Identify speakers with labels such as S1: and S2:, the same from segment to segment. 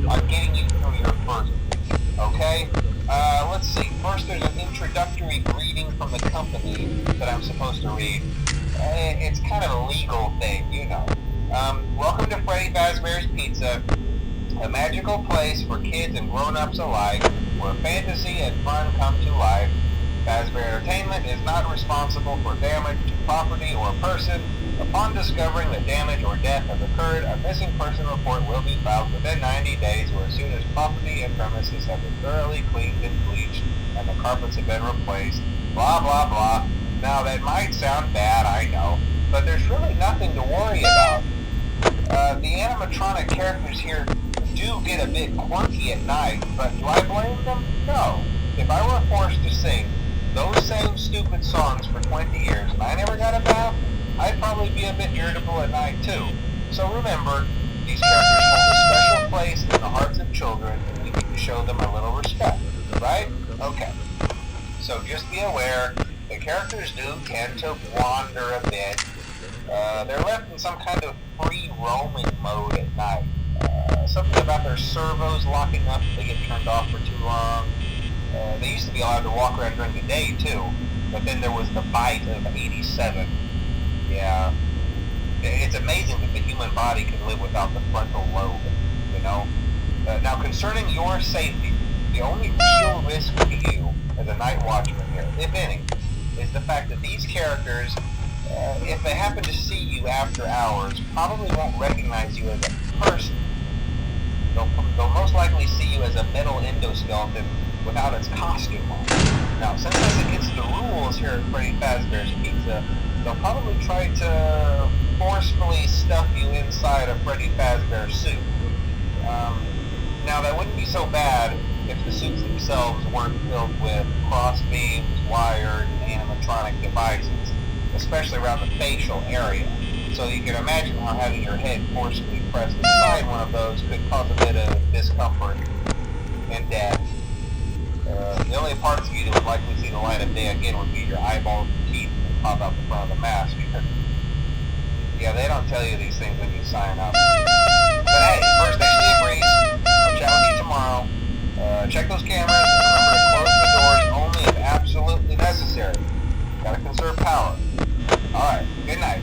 S1: on getting you through your first week, okay? Let's see. First, there's an introductory greeting from the company that I'm supposed to read. It's kind of a legal thing, you know. Welcome to Freddy Fazbear's Pizza, a magical place for kids and grown-ups alike, where fantasy and fun come to life. Fazbear Entertainment is not responsible for damage to property or person. Upon discovering that damage or death has occurred, a missing person report will be filed within 90 days or as soon as property and premises have been thoroughly cleaned and bleached and the carpets have been replaced. Blah, blah, blah. Now, that might sound bad, I know, but there's really nothing to worry about. The animatronic characters here do get a bit quirky at night, but do I blame them? No. If I were forced to sing those same stupid songs for 20 years and I never got a bath, I'd probably be a bit irritable at night too. So remember, these characters hold a special place in the hearts of children and we need to show them a little respect, right? Okay. So just be aware, the characters do tend to wander a bit. They're left in some kind of free roaming mode at night. Something about their servos locking up if they get turned off for too long. They used to be allowed to walk around during the day too, but then there was the bite of 87. Yeah, it's amazing that the human body can live without the frontal lobe, you know? Now, concerning your safety, the only real risk to you as a night watchman here, if any, is the fact that these characters, if they happen to see you after hours, probably won't recognize you as a person. They'll most likely see you as a metal endoskeleton without its costume on. Now, since that's against the rules here at Freddy Fazbear's Pizza, they'll probably try to forcefully stuff you inside a Freddy Fazbear suit. Now, that wouldn't be so bad if the suits themselves weren't filled with cross beams, wired, and animatronic devices, especially around the facial area. So you can imagine how having your head forcefully pressed inside one of those could cause a bit of discomfort and death. The only parts of you that would likely see the light of day again would be your eyeballs and teeth that pop out the front of the mask. Yeah, they don't tell you these things when you sign up. But hey, First Station of the Breeze. I'll chat with you tomorrow. Check those cameras and remember to close the doors only if absolutely necessary. Gotta conserve power. Alright, good night.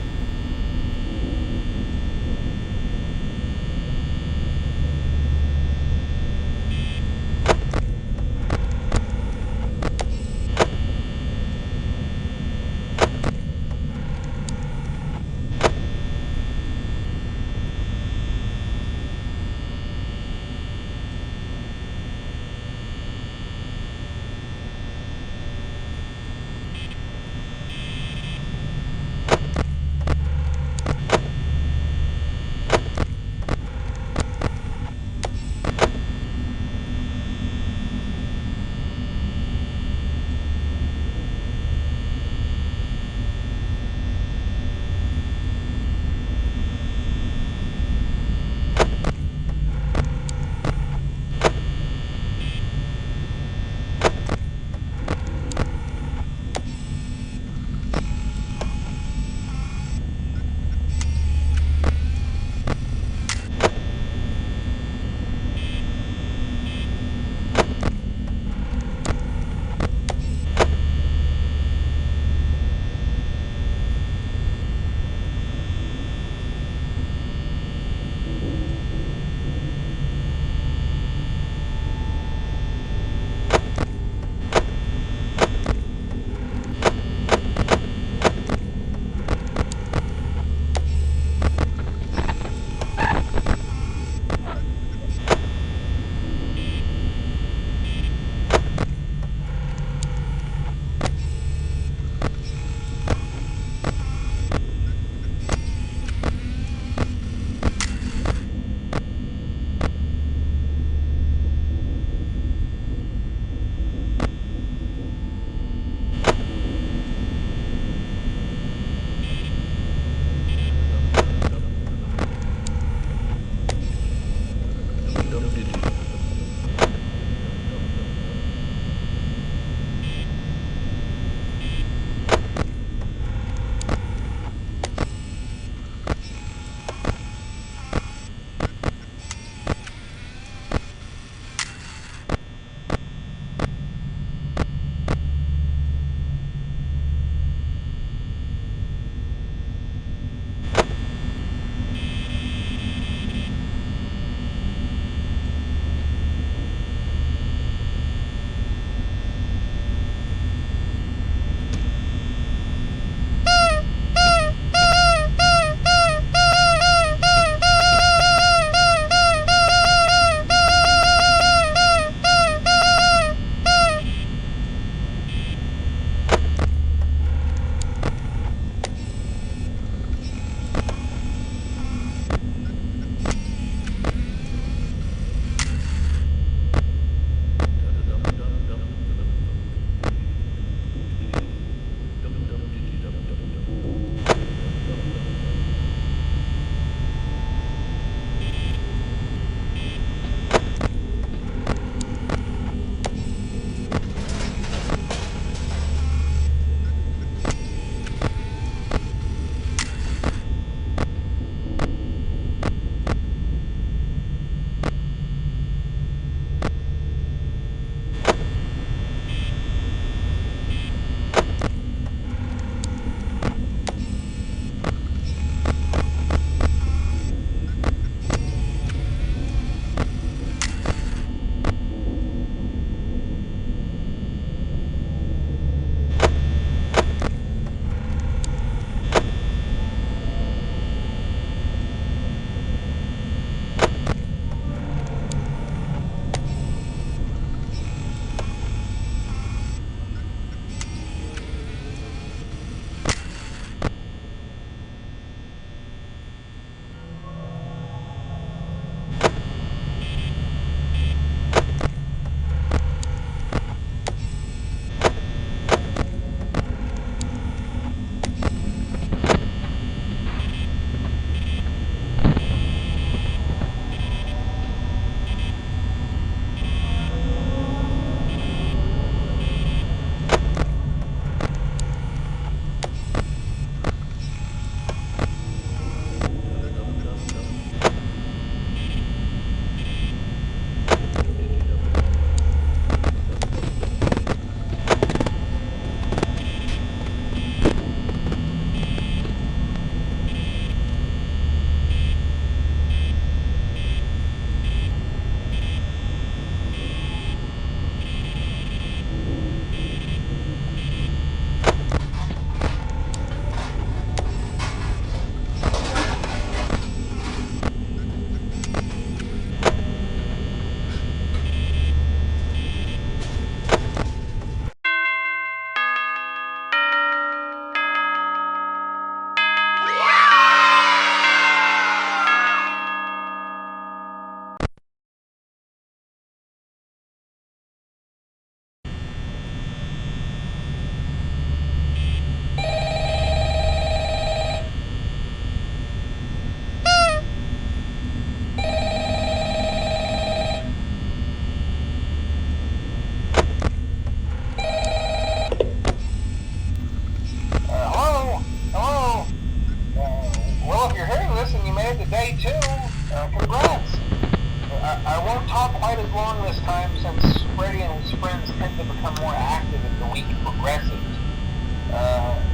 S1: since Freddy and his friends tend to become more active as the week progresses,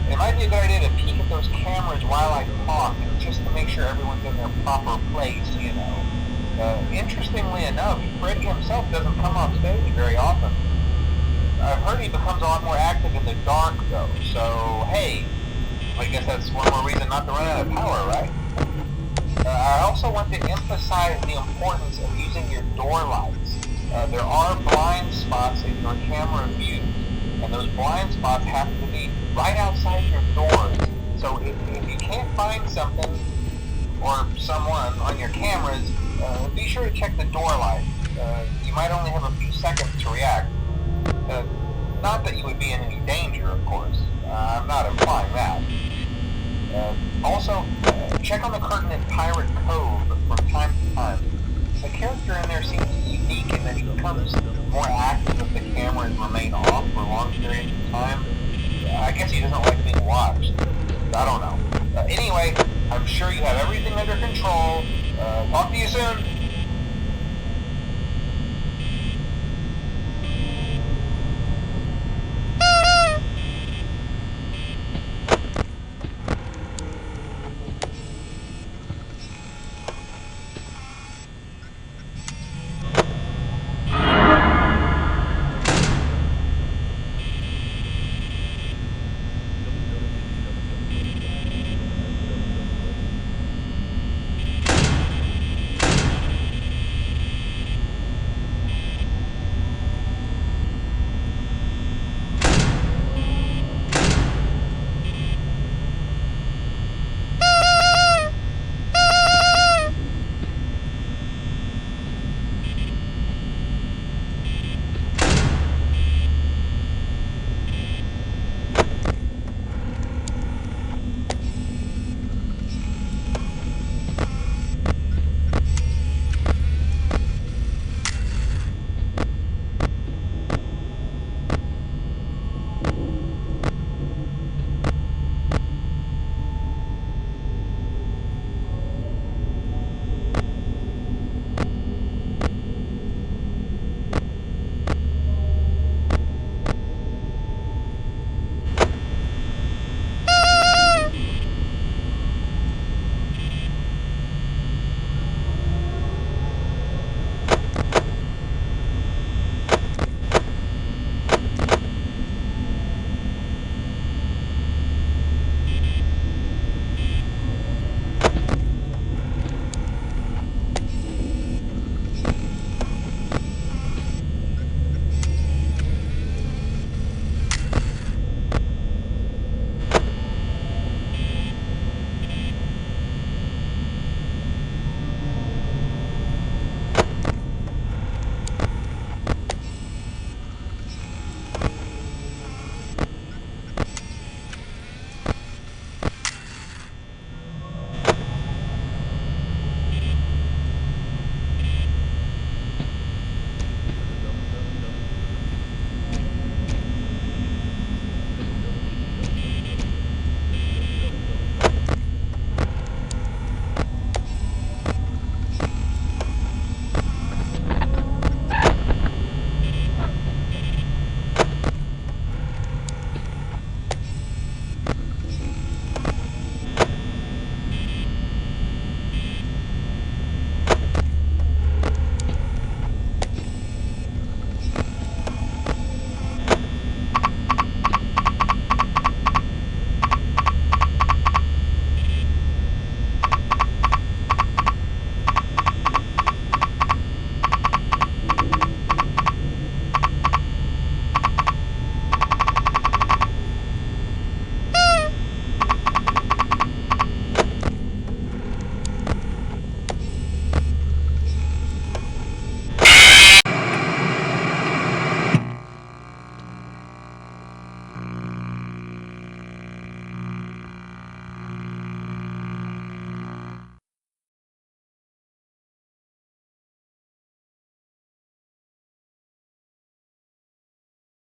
S1: it might be a good idea to peek at those cameras while I talk, just to make sure everyone's in their proper place, you know. Interestingly enough, Freddy himself doesn't come off stage very often. I've heard he becomes a lot more active in the dark, though, so hey, I guess that's one more reason not to run out of power, right? I also want to emphasize the importance of using your door lights. There are blind spots in your camera view, and those blind spots have to be right outside your doors. So if you can't find something or someone on your cameras, be sure to check the door light. You might only have a few seconds to react. Not that you would be in any danger, of course. I'm not implying that. Also, check on the curtain in Pirate Cove from time to time. The character in there seems unique in that he becomes more active if the cameras remain off for long periods of time. I guess he doesn't like being watched. I don't know. Anyway, I'm sure you have everything under control. Talk to you soon.